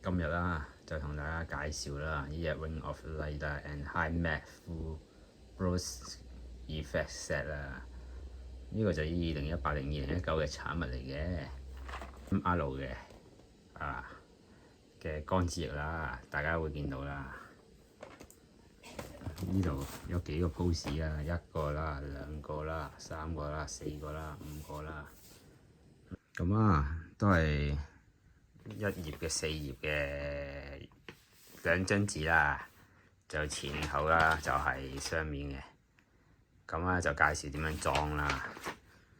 今日啦，就同大家介紹啦，呢隻 Ring of Light and High Matte Full Boost Effect Set 啦。呢個就係2018-2019嘅產物嚟嘅，MR 嘅嘅光子液啦，大家會見到啦。呢度有幾個 pose 啦，一個啦、兩個啦、三個啦、四個啦、五個啦。咁啊，都係一頁嘅四頁嘅兩張紙啦，就前後啦，就係雙面嘅。咁啊，就介紹點樣裝啦。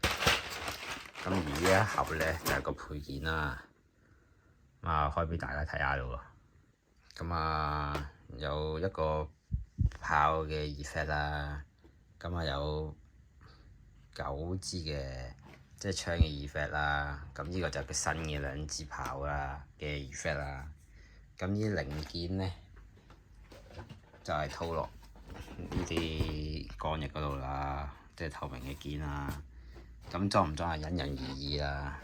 咁而呢一盒咧就係個配件啦。開俾大家睇下咯喎。咁啊，有一個炮嘅 effect 啦。咁啊，有9支嘅即係槍嘅 effect 啦。咁呢個就係佢新嘅2支炮啦嘅 effect 啦。咁呢啲零件咧就係套落呢啲鋼翼嗰度啦，即係透明嘅件啦。咁裝唔裝係因人而異啦。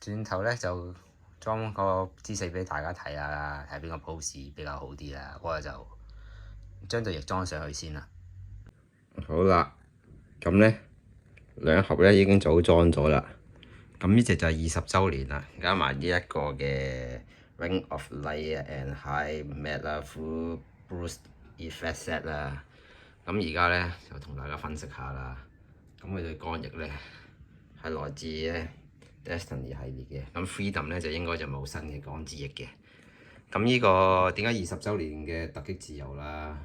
轉頭咧就裝個姿勢俾大家睇下啦，睇邊個 pose 比較好啲啦。我就將對翼裝上去先啦。好啦，咁咧兩盒咧已經組裝咗啦。咁呢隻就係20週年啦，加埋呢一個嘅 Ring of Light and High Matte Full Boost Effect Set 啦。咁而家咧就同大家分析下啦。咁佢對光翼咧係來自咧 Destiny 系列嘅。咁 Freedom 咧就應該就冇新嘅光子翼嘅。咁呢個點解20週年嘅突擊自由啦？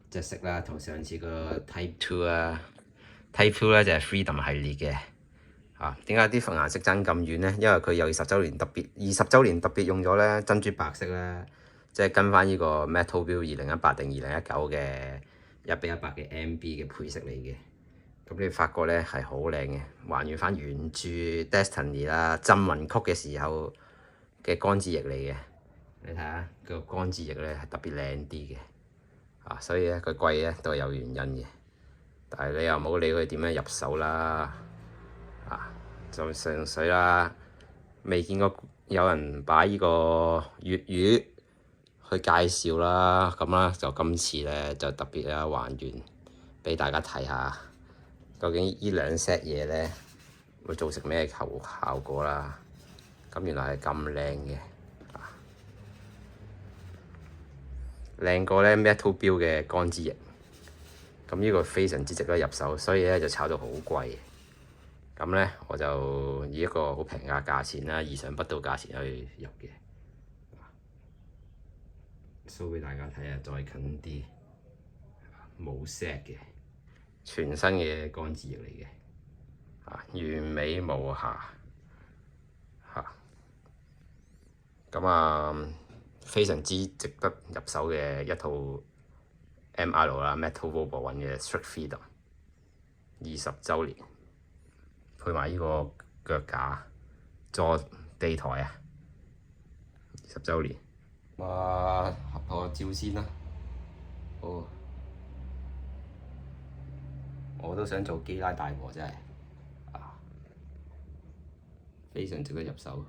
隻色啦，同上次個 Type 2啊，Type 2咧就係 Freedom 系列嘅。點解啲份顏色爭咁遠呢？因為佢有20週年特別用咗咧珍珠白色咧，即係跟翻呢個 Metal Build 2018定2019嘅1:100嘅 MB 嘅配色嚟嘅。咁你發覺咧係好靚嘅，還原翻原著 Destiny 啦，鎮魂曲嘅時候嘅光子翼嚟嘅。你睇下個光子翼咧係特別靚啲嘅。所以咧佢貴咧都係有原因嘅。但係你又冇理佢點樣入手啦。就上水啦，未見過有人擺呢個粵語去介紹啦，咁啦就今次咧就特別啦還原俾大家睇下，究竟呢兩 set 嘢咧會造成咩效果啦？咁原來係咁靚嘅，靚過咧 Metal Build 嘅光子翼，咁呢個非常之值得入手，所以咧就炒到好貴。咁咧，我就以一個好平價價錢啦，意想不到價錢去入嘅。show 俾大家睇下，再近啲，冇 set 嘅，全新嘅光子翼嚟嘅，完美無瑕，非常之值得入手嘅一套 MR 啦 Metal Robo 嘅 Strike Freedom 20週年。配埋呢個腳架坐地台啊！20週年，合個照先啦。好，我都想做基拉大婆，真係非常值得入手。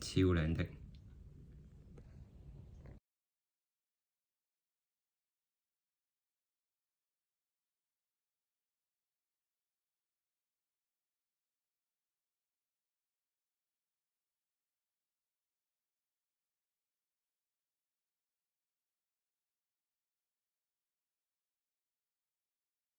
超靚的。